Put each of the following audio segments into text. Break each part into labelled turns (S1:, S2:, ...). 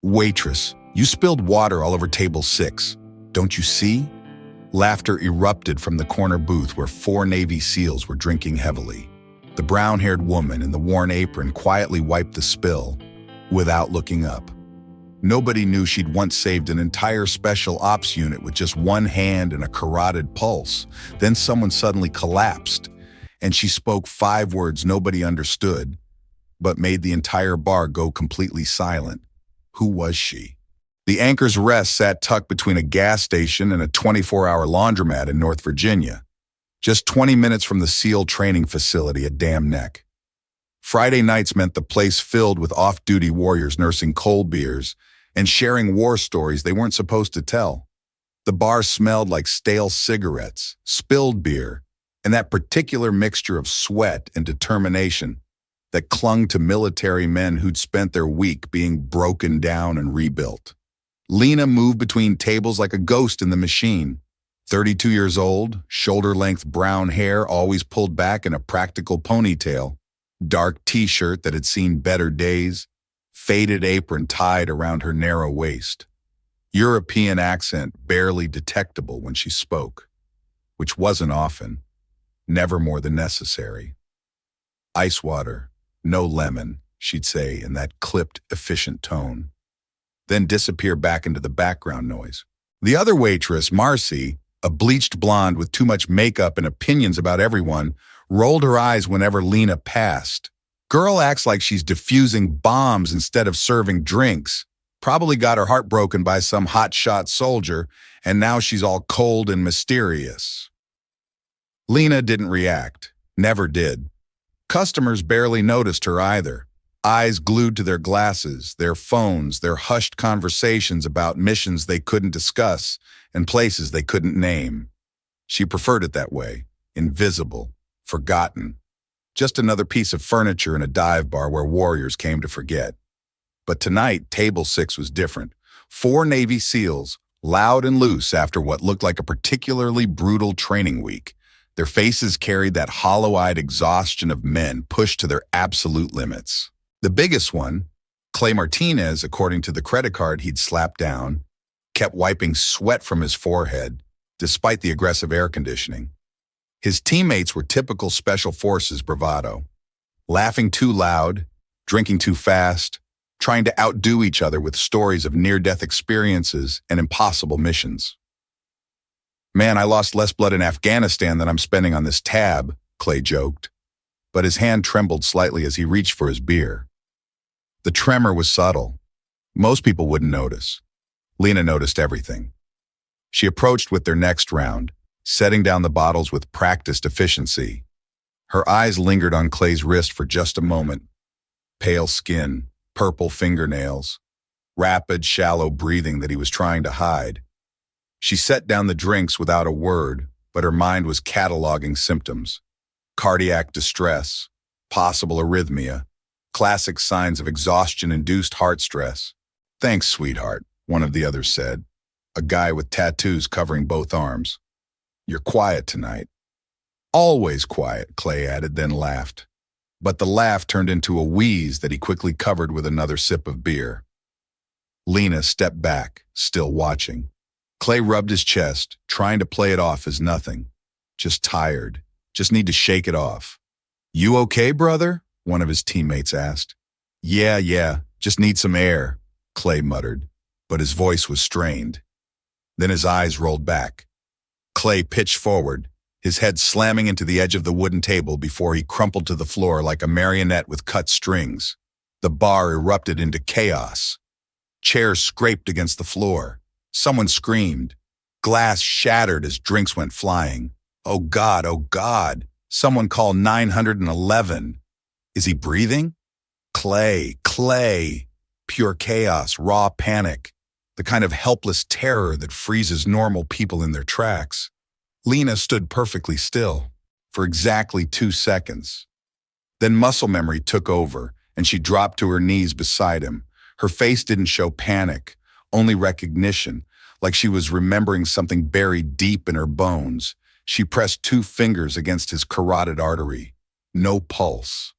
S1: Waitress, you spilled water all over table 6. Don't you see? Laughter erupted from the corner booth where 4 Navy SEALs were drinking heavily. The brown-haired woman in the worn apron quietly wiped the spill without looking up. Nobody knew she'd once saved an entire special ops unit with just one hand and a carotid pulse. Then someone suddenly collapsed, and she spoke 5 words nobody understood, but made the entire bar go completely silent. Who was she? The Anchor's Rest sat tucked between a gas station and a 24-hour laundromat in North Virginia, just 20 minutes from the SEAL training facility at Dam Neck. Friday nights meant the place filled with off-duty warriors nursing cold beers and sharing war stories they weren't supposed to tell. The bar smelled like stale cigarettes, spilled beer, and that particular mixture of sweat and determination that clung to military men who'd spent their week being broken down and rebuilt. Lena moved between tables like a ghost in the machine. 32 years old, shoulder-length brown hair always pulled back in a practical ponytail, dark t-shirt that had seen better days, faded apron tied around her narrow waist. European accent barely detectable when she spoke, which wasn't often, never more than necessary. Ice water, no lemon, she'd say in that clipped, efficient tone, then disappear back into the background noise. The other waitress, Marcy, a bleached blonde with too much makeup and opinions about everyone, rolled her eyes whenever Lena passed. Girl acts like she's defusing bombs instead of serving drinks. Probably got her heart broken by some hotshot soldier, and now she's all cold and mysterious. Lena didn't react, never did. Customers barely noticed her either, eyes glued to their glasses, their phones, their hushed conversations about missions they couldn't discuss and places they couldn't name. She preferred it that way, invisible, forgotten. Just another piece of furniture in a dive bar where warriors came to forget. But tonight, table 6 was different. 4 Navy SEALs, loud and loose after what looked like a particularly brutal training week. Their faces carried that hollow-eyed exhaustion of men pushed to their absolute limits. The biggest one, Clay Martinez, according to the credit card he'd slapped down, kept wiping sweat from his forehead, despite the aggressive air conditioning. His teammates were typical Special Forces bravado, laughing too loud, drinking too fast, trying to outdo each other with stories of near-death experiences and impossible missions. Man, I lost less blood in Afghanistan than I'm spending on this tab, Clay joked, but his hand trembled slightly as he reached for his beer. The tremor was subtle. Most people wouldn't notice. Lena noticed everything. She approached with their next round, setting down the bottles with practiced efficiency. Her eyes lingered on Clay's wrist for just a moment. Pale skin, purple fingernails, rapid, shallow breathing that he was trying to hide. She set down the drinks without a word, but her mind was cataloging symptoms. Cardiac distress, possible arrhythmia, classic signs of exhaustion-induced heart stress. Thanks, sweetheart, one of the others said, a guy with tattoos covering both arms. You're quiet tonight. Always quiet, Clay added, then laughed. But the laugh turned into a wheeze that he quickly covered with another sip of beer. Lena stepped back, still watching. Clay rubbed his chest, trying to play it off as nothing. Just tired. Just need to shake it off. You okay, brother? One of his teammates asked. Yeah, just need some air, Clay muttered, but his voice was strained. Then his eyes rolled back. Clay pitched forward, his head slamming into the edge of the wooden table before he crumpled to the floor like a marionette with cut strings. The bar erupted into chaos. Chairs scraped against the floor. Someone screamed. Glass shattered as drinks went flying. Oh God. Someone call 911. Is he breathing? Clay. Pure chaos, raw panic. The kind of helpless terror that freezes normal people in their tracks. Lena stood perfectly still for exactly 2 seconds. Then muscle memory took over, and she dropped to her knees beside him. Her face didn't show panic, only recognition, like she was remembering something buried deep in her bones. She pressed 2 fingers against his carotid artery. No pulse.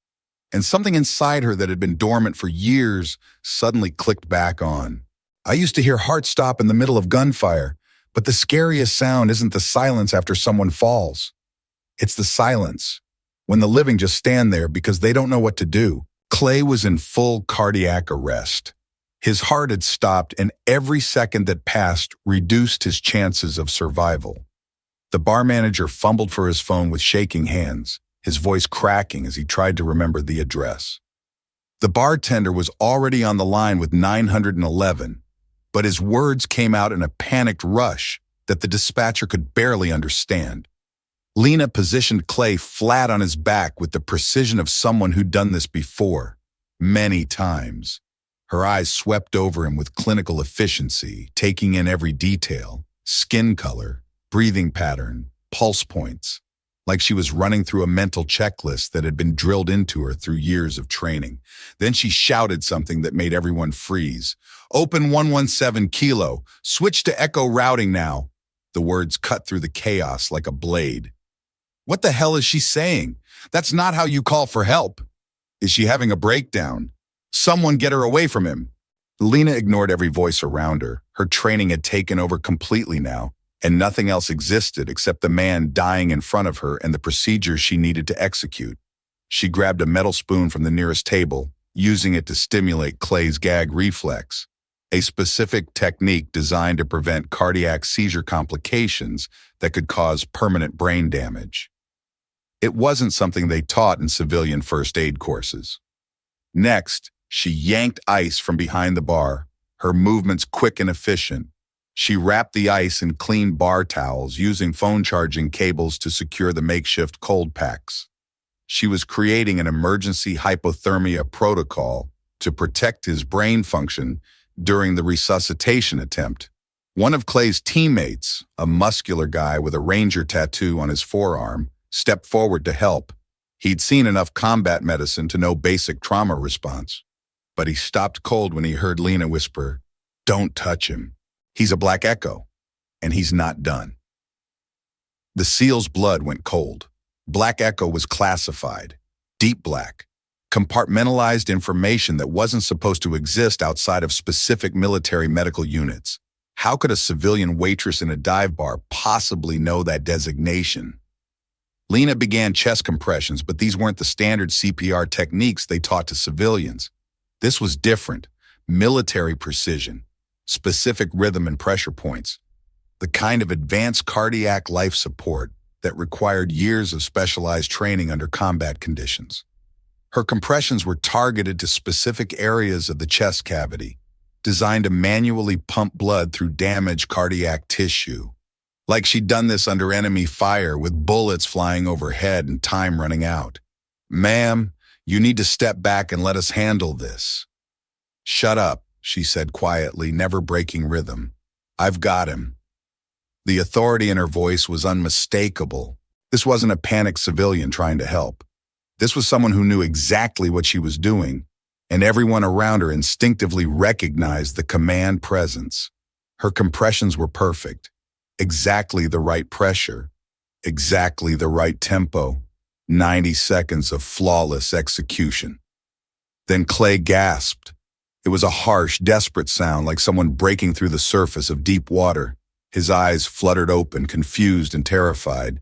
S1: and something inside her that had been dormant for years suddenly clicked back on. I used to hear hearts stop in the middle of gunfire, but the scariest sound isn't the silence after someone falls. It's the silence, when the living just stand there because they don't know what to do. Clay was in full cardiac arrest. His heart had stopped, and every second that passed reduced his chances of survival. The bar manager fumbled for his phone with shaking hands, his voice cracking as he tried to remember the address. The bartender was already on the line with 911, but his words came out in a panicked rush that the dispatcher could barely understand. Lena positioned Clay flat on his back with the precision of someone who'd done this before, many times. Her eyes swept over him with clinical efficiency, taking in every detail: skin color, breathing pattern, pulse points, like she was running through a mental checklist that had been drilled into her through years of training. Then she shouted something that made everyone freeze. "Open 117 Kilo. Switch to Echo routing now." The words cut through the chaos like a blade. What the hell is she saying? That's not how you call for help. Is she having a breakdown? Someone get her away from him. Lena ignored every voice around her. Her training had taken over completely now, and nothing else existed except the man dying in front of her and the procedures she needed to execute. She grabbed a metal spoon from the nearest table, using it to stimulate Clay's gag reflex, a specific technique designed to prevent cardiac seizure complications that could cause permanent brain damage. It wasn't something they taught in civilian first aid courses. Next, she yanked ice from behind the bar, her movements quick and efficient. She wrapped the ice in clean bar towels, using phone charging cables to secure the makeshift cold packs. She was creating an emergency hypothermia protocol to protect his brain function during the resuscitation attempt. One of Clay's teammates, a muscular guy with a ranger tattoo on his forearm, stepped forward to help. He'd seen enough combat medicine to know basic trauma response. But he stopped cold when he heard Lena whisper, "Don't touch him. He's a Black Echo, and he's not done." The SEAL's blood went cold. Black Echo was classified, deep black, compartmentalized information that wasn't supposed to exist outside of specific military medical units. How could a civilian waitress in a dive bar possibly know that designation? Lena began chest compressions, but these weren't the standard CPR techniques they taught to civilians. This was different: military precision, specific rhythm and pressure points, the kind of advanced cardiac life support that required years of specialized training under combat conditions. Her compressions were targeted to specific areas of the chest cavity, designed to manually pump blood through damaged cardiac tissue. Like she'd done this under enemy fire with bullets flying overhead and time running out. "Ma'am, you need to step back and let us handle this." "Shut up," she said quietly, never breaking rhythm. "I've got him." The authority in her voice was unmistakable. This wasn't a panicked civilian trying to help. This was someone who knew exactly what she was doing, and everyone around her instinctively recognized the command presence. Her compressions were perfect. Exactly the right pressure, exactly the right tempo, 90 seconds of flawless execution. Then Clay gasped. It was a harsh, desperate sound, like someone breaking through the surface of deep water. His eyes fluttered open, confused and terrified,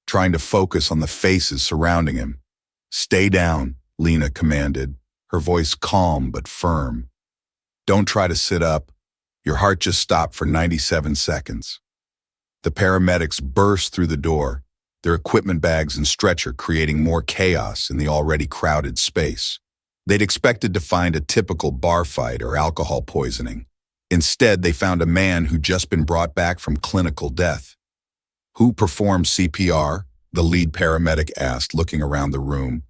S1: trying to focus on the faces surrounding him. "Stay down," Lena commanded, her voice calm but firm. "Don't try to sit up. Your heart just stopped for 97 seconds. The paramedics burst through the door, their equipment bags and stretcher creating more chaos in the already crowded space. They'd expected to find a typical bar fight or alcohol poisoning. Instead, they found a man who'd just been brought back from clinical death. "Who performed CPR?" the lead paramedic asked, looking around the room.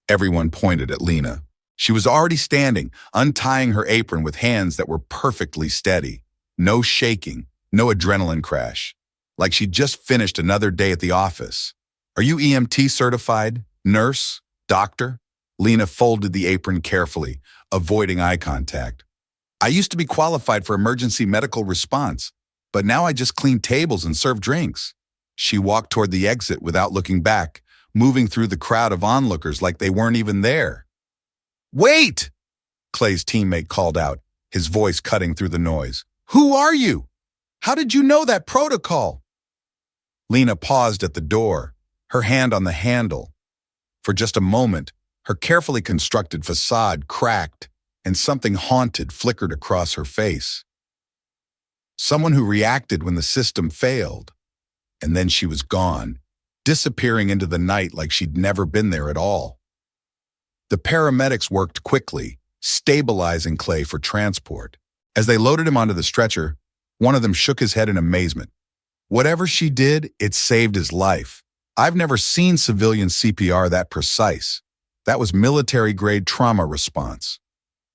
S1: Everyone pointed at Lena. She was already standing, untying her apron with hands that were perfectly steady. No shaking, no adrenaline crash. Like she'd just finished another day at the office. "Are you EMT certified? Nurse? Doctor?" Lena folded the apron carefully, avoiding eye contact. "I used to be qualified for emergency medical response, but now I just clean tables and serve drinks." She walked toward the exit without looking back, moving through the crowd of onlookers like they weren't even there. Wait! Clay's teammate called out, his voice cutting through the noise. Who are you? How did you know that protocol? Lena paused at the door, her hand on the handle. For just a moment, her carefully constructed facade cracked, and something haunted flickered across her face. Someone who reacted when the system failed. And then she was gone, disappearing into the night like she'd never been there at all. The paramedics worked quickly, stabilizing Clay for transport. As they loaded him onto the stretcher, one of them shook his head in amazement. Whatever she did, it saved his life. I've never seen civilian CPR that precise. That was military-grade trauma response.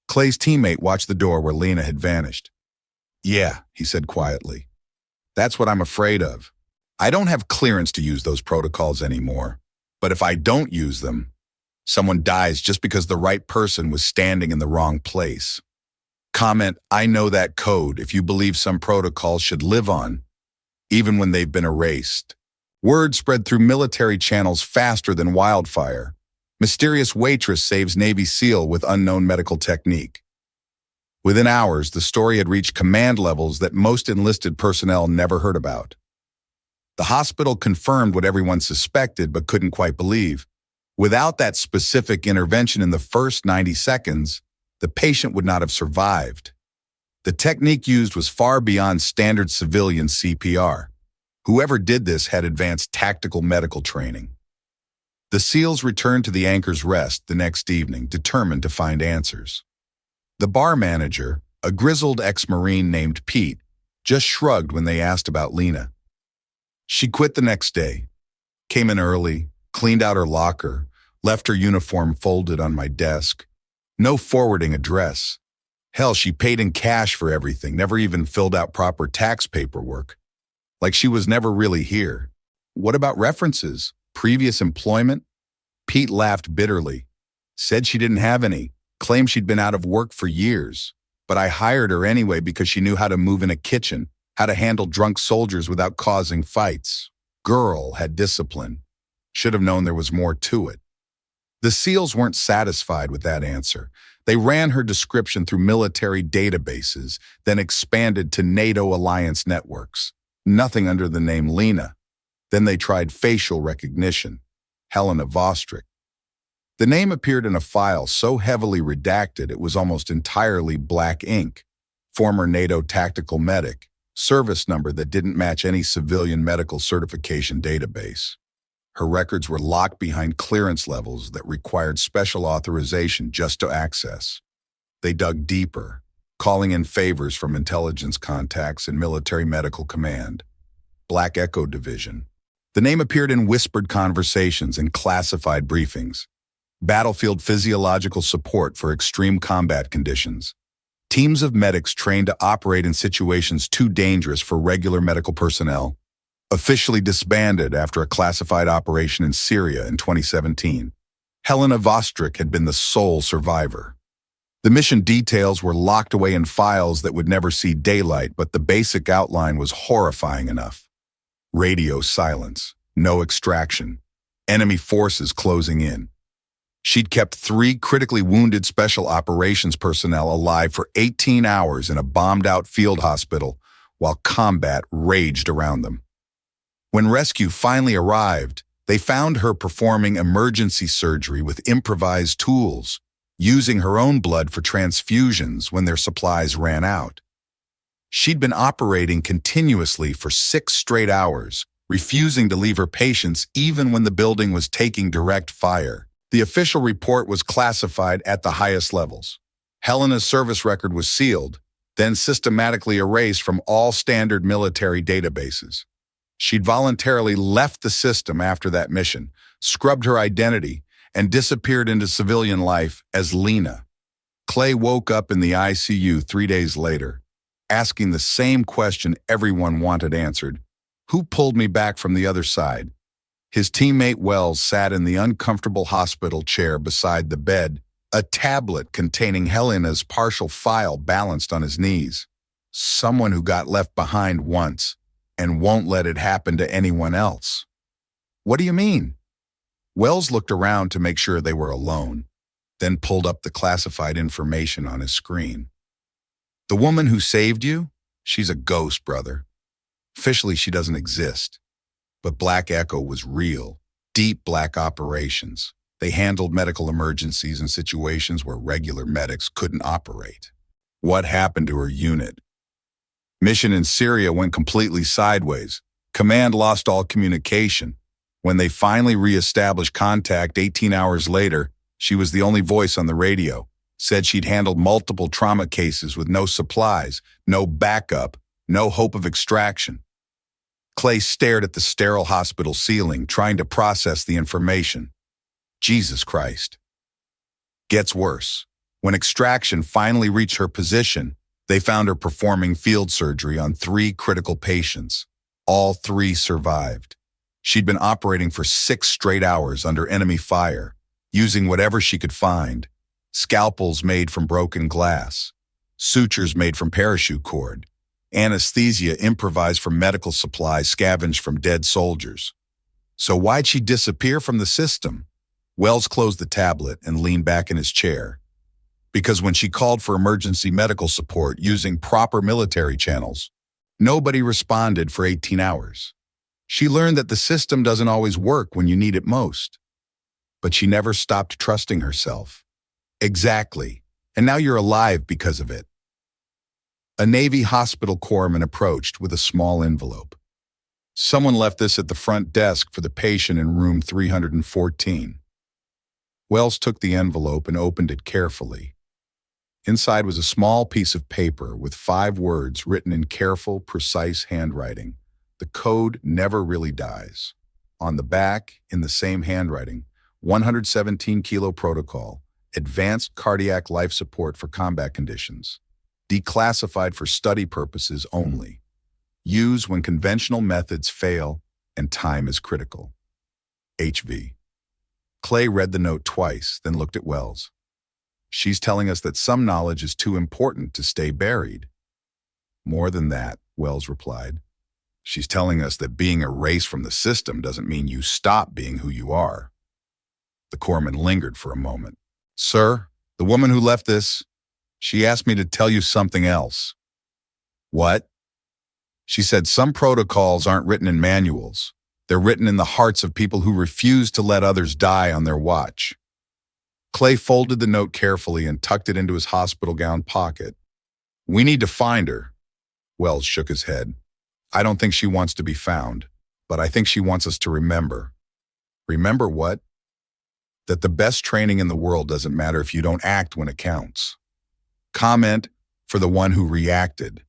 S1: Clay's teammate watched the door where Lena had vanished. Yeah, he said quietly. That's what I'm afraid of. I don't have clearance to use those protocols anymore. But if I don't use them, someone dies just because the right person was standing in the wrong place. Comment, I know that code if you believe some protocols should live on, even when they've been erased. Word spread through military channels faster than wildfire. Mysterious waitress saves Navy SEAL with unknown medical technique. Within hours, the story had reached command levels that most enlisted personnel never heard about. The hospital confirmed what everyone suspected but couldn't quite believe. Without that specific intervention in the first 90 seconds, the patient would not have survived. The technique used was far beyond standard civilian CPR. Whoever did this had advanced tactical medical training. The SEALs returned to the Anchor's Rest the next evening, determined to find answers. The bar manager, a grizzled ex-Marine named Pete, just shrugged when they asked about Lena. She quit the next day, came in early, cleaned out her locker, left her uniform folded on my desk. No forwarding address. Hell, she paid in cash for everything, never even filled out proper tax paperwork. Like she was never really here. What about references? Previous employment? Pete laughed bitterly. Said she didn't have any. Claimed she'd been out of work for years. But I hired her anyway because she knew how to move in a kitchen, how to handle drunk soldiers without causing fights. Girl had discipline. Should have known there was more to it. The SEALs weren't satisfied with that answer. They ran her description through military databases, then expanded to NATO alliance networks. Nothing under the name Lena. Then they tried facial recognition. Helena Vostrick. The name appeared in a file so heavily redacted it was almost entirely black ink. Former NATO tactical medic. Service number that didn't match any civilian medical certification database. Her records were locked behind clearance levels that required special authorization just to access. They dug deeper, calling in favors from intelligence contacts and military medical command. Black Echo Division. The name appeared in whispered conversations and classified briefings. Battlefield physiological support for extreme combat conditions. Teams of medics trained to operate in situations too dangerous for regular medical personnel. Officially disbanded after a classified operation in Syria in 2017. Helena Vostrick had been the sole survivor. The mission details were locked away in files that would never see daylight, but the basic outline was horrifying enough. Radio silence, no extraction, enemy forces closing in. She'd kept 3 critically wounded special operations personnel alive for 18 hours in a bombed-out field hospital while combat raged around them. When rescue finally arrived, they found her performing emergency surgery with improvised tools, using her own blood for transfusions when their supplies ran out. She'd been operating continuously for 6 straight hours, refusing to leave her patients even when the building was taking direct fire. The official report was classified at the highest levels. Helena's service record was sealed, then systematically erased from all standard military databases. She'd voluntarily left the system after that mission, scrubbed her identity, and disappeared into civilian life as Lena. Clay woke up in the ICU 3 days later, asking the same question everyone wanted answered. Who pulled me back from the other side? His teammate Wells sat in the uncomfortable hospital chair beside the bed, a tablet containing Helena's partial file balanced on his knees. Someone who got left behind once and won't let it happen to anyone else. What do you mean? Wells looked around to make sure they were alone. then pulled up the classified information on his screen. The woman who saved you? She's a ghost, brother. Officially, she doesn't exist. But Black Echo was real. Deep black operations. They handled medical emergencies in situations where regular medics couldn't operate. What happened to her unit? Mission in Syria went completely sideways. Command lost all communication. When they finally re-established contact 18 hours later, she was the only voice on the radio. Said she'd handled multiple trauma cases with no supplies, no backup, no hope of extraction. Clay stared at the sterile hospital ceiling, trying to process the information. Jesus Christ. Gets worse. When extraction finally reached her position, they found her performing field surgery on 3 critical patients. All 3 survived. She'd been operating for 6 straight hours under enemy fire, using whatever she could find. Scalpels made from broken glass, sutures made from parachute cord, anesthesia improvised from medical supplies scavenged from dead soldiers. So why'd she disappear from the system? Wells closed the tablet and leaned back in his chair. Because when she called for emergency medical support using proper military channels, nobody responded for 18 hours. She learned that the system doesn't always work when you need it most. But she never stopped trusting herself. Exactly. And now you're alive because of it. A Navy hospital corpsman approached with a small envelope. Someone left this at the front desk for the patient in room 314. Wells took the envelope and opened it carefully. Inside was a small piece of paper with 5 words written in careful, precise handwriting. The code never really dies. On the back, in the same handwriting, 117 kilo protocol, advanced cardiac life support for combat conditions. Declassified for study purposes only. Use when conventional methods fail and time is critical. HV. Clay read the note twice, then looked at Wells. She's telling us that some knowledge is too important to stay buried. More than that, Wells replied. She's telling us that being erased from the system doesn't mean you stop being who you are. The corpsman lingered for a moment. Sir, the woman who left this, she asked me to tell you something else. What? She said some protocols aren't written in manuals. They're written in the hearts of people who refuse to let others die on their watch. Clay folded the note carefully and tucked it into his hospital gown pocket. We need to find her. Wells shook his head. I don't think she wants to be found, but I think she wants us to remember. Remember what? That the best training in the world doesn't matter if you don't act when it counts. Comment for the one who reacted.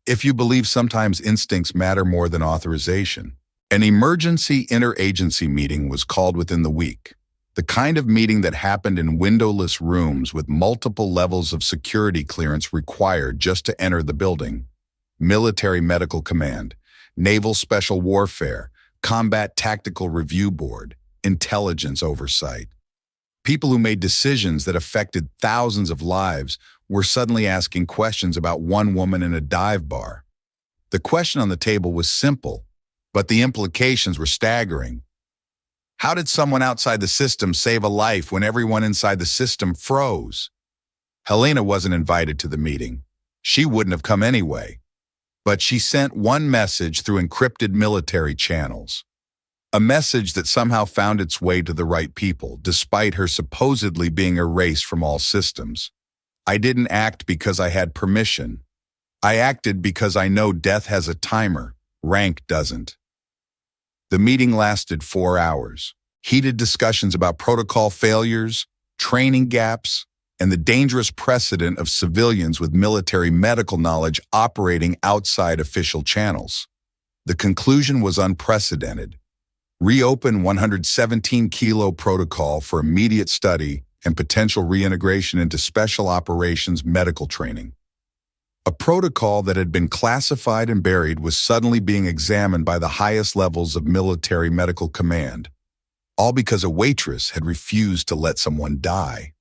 S1: If you believe sometimes instincts matter more than authorization. An emergency interagency meeting was called within the week. The kind of meeting that happened in windowless rooms with multiple levels of security clearance required just to enter the building. Military Medical Command, Naval Special Warfare, Combat Tactical Review Board, intelligence oversight. People who made decisions that affected thousands of lives were suddenly asking questions about one woman in a dive bar. The question on the table was simple, but the implications were staggering. How did someone outside the system save a life when everyone inside the system froze? Helena wasn't invited to the meeting. She wouldn't have come anyway. But she sent one message through encrypted military channels. A message that somehow found its way to the right people, despite her supposedly being erased from all systems. I didn't act because I had permission. I acted because I know death has a timer, rank doesn't. The meeting lasted 4 hours. Heated discussions about protocol failures, training gaps, and the dangerous precedent of civilians with military medical knowledge operating outside official channels. The conclusion was unprecedented. Reopen 117 kilo protocol for immediate study and potential reintegration into special operations medical training. A protocol that had been classified and buried was suddenly being examined by the highest levels of military medical command, all because a waitress had refused to let someone die.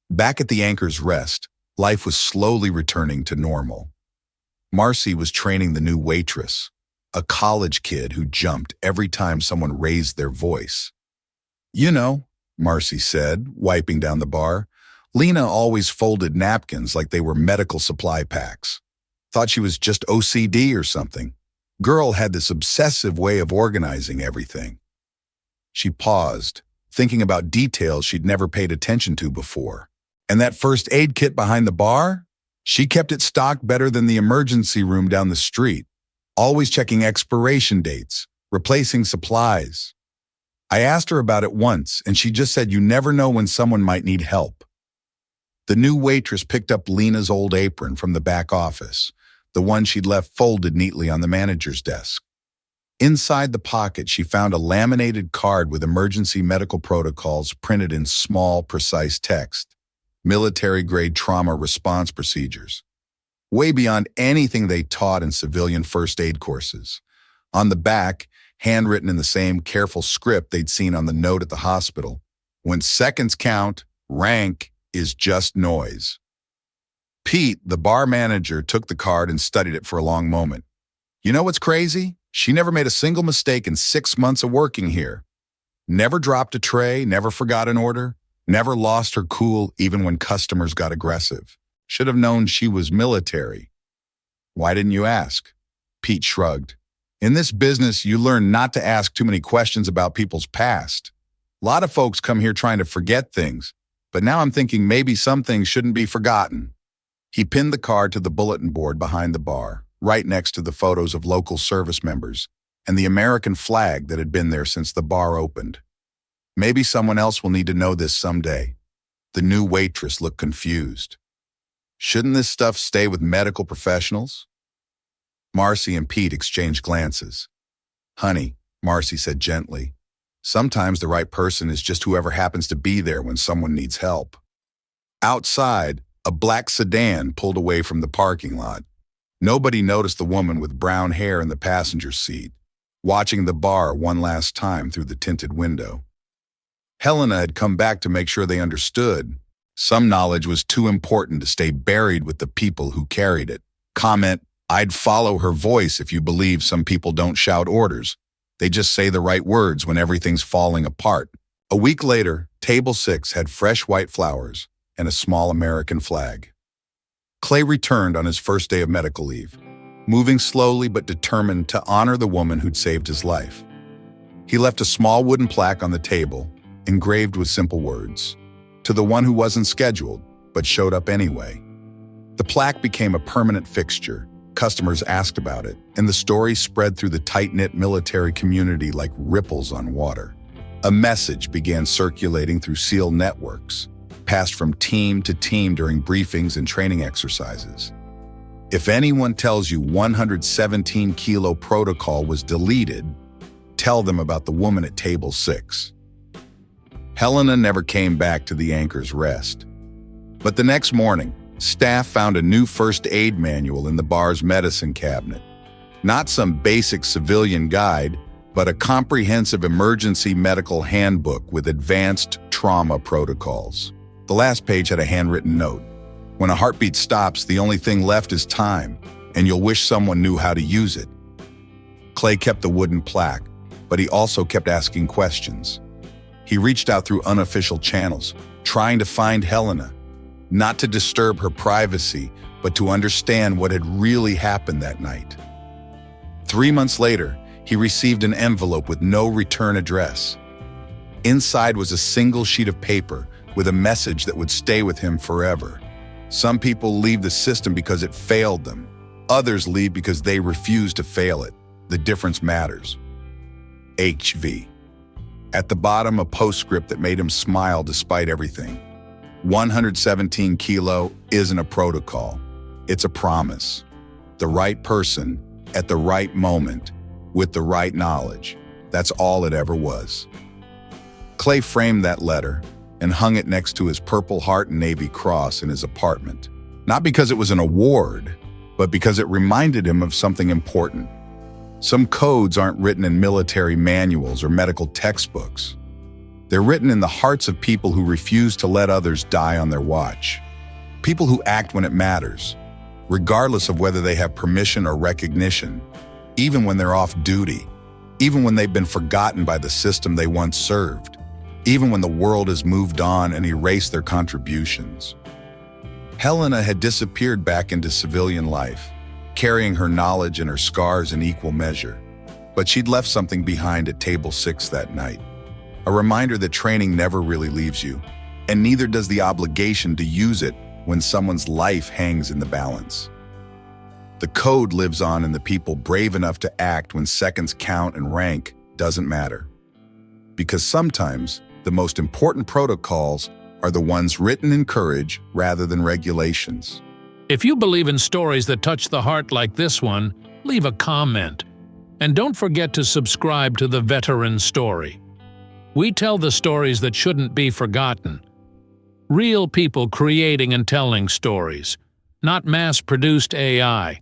S1: Back at the Anchor's Rest, life was slowly returning to normal. Marcy was training the new waitress, a college kid who jumped every time someone raised their voice. You know, Marcy said, wiping down the bar. Lena always folded napkins like they were medical supply packs. Thought she was just OCD or something. Girl had this obsessive way of organizing everything. She paused, thinking about details she'd never paid attention to before. And that first aid kit behind the bar? She kept it stocked better than the emergency room down the street, always checking expiration dates, replacing supplies. I asked her about it once, and she just said you never know when someone might need help. The new waitress picked up Lena's old apron from the back office, the one she'd left folded neatly on the manager's desk. Inside the pocket, she found a laminated card with emergency medical protocols printed in small, precise text. Military-grade trauma response procedures. Way beyond anything they taught in civilian first aid courses. On the back, handwritten in the same careful script they'd seen on the note at the hospital, when seconds count, rank is just noise. Pete, the bar manager, took the card and studied it for a long moment. You know what's crazy? She never made a single mistake in 6 months of working here. Never dropped a tray, never forgot an order, never lost her cool even when customers got aggressive. Should have known she was military. Why didn't you ask? Pete shrugged. In this business, you learn not to ask too many questions about people's past. A lot of folks come here trying to forget things, but now I'm thinking maybe some things shouldn't be forgotten. He pinned the card to the bulletin board behind the bar, right next to the photos of local service members and the American flag that had been there since the bar opened. Maybe someone else will need to know this someday. The new waitress looked confused. Shouldn't this stuff stay with medical professionals? Marcy and Pete exchanged glances. Honey, Marcy said gently, sometimes the right person is just whoever happens to be there when someone needs help. Outside, a black sedan pulled away from the parking lot. Nobody noticed the woman with brown hair in the passenger seat, watching the bar one last time through the tinted window. Helena had come back to make sure they understood. Some knowledge was too important to stay buried with the people who carried it. Comment, I'd follow her voice if you believe some people don't shout orders. They just say the right words when everything's falling apart. A week later, Table 6 had fresh white flowers and a small American flag. Clay returned on his first day of medical leave, moving slowly but determined to honor the woman who'd saved his life. He left a small wooden plaque on the table, engraved with simple words, to the one who wasn't scheduled, but showed up anyway. The plaque became a permanent fixture. Customers asked about it, and the story spread through the tight-knit military community like ripples on water. A message began circulating through SEAL networks, passed from team to team during briefings and training exercises. If anyone tells you 117-kilo protocol was deleted, tell them about the woman at Table 6. Helena never came back to the Anchor's Rest. But the next morning, staff found a new first aid manual in the bar's medicine cabinet. Not some basic civilian guide, but a comprehensive emergency medical handbook with advanced trauma protocols. The last page had a handwritten note. When a heartbeat stops, the only thing left is time, and you'll wish someone knew how to use it. Clay kept the wooden plaque, but he also kept asking questions. He reached out through unofficial channels, trying to find Helena, not to disturb her privacy, but to understand what had really happened that night. 3 months later, he received an envelope with no return address. Inside was a single sheet of paper with a message that would stay with him forever. Some people leave the system because it failed them. Others leave because they refuse to fail it. The difference matters. HV. At the bottom, a postscript that made him smile despite everything. 117 kilo isn't a protocol. It's a promise. The right person, at the right moment, with the right knowledge. That's all it ever was. Clay framed that letter and hung it next to his Purple Heart and Navy Cross in his apartment. Not because it was an award, but because it reminded him of something important. Some codes aren't written in military manuals or medical textbooks. They're written in the hearts of people who refuse to let others die on their watch. People who act when it matters, regardless of whether they have permission or recognition, even when they're off duty, even when they've been forgotten by the system they once served. even when the world has moved on and erased their contributions. Helena had disappeared back into civilian life, carrying her knowledge and her scars in equal measure. But she'd left something behind at table 6 that night. A reminder that training never really leaves you, and neither does the obligation to use it when someone's life hangs in the balance. The code lives on in the people brave enough to act when seconds count and rank doesn't matter. Because sometimes the most important protocols are the ones written in courage rather than regulations.
S2: If you believe in stories that touch the heart like this one, leave a comment. And don't forget to subscribe to The Veteran Story. We tell the stories that shouldn't be forgotten. Real people creating and telling stories, not mass-produced AI.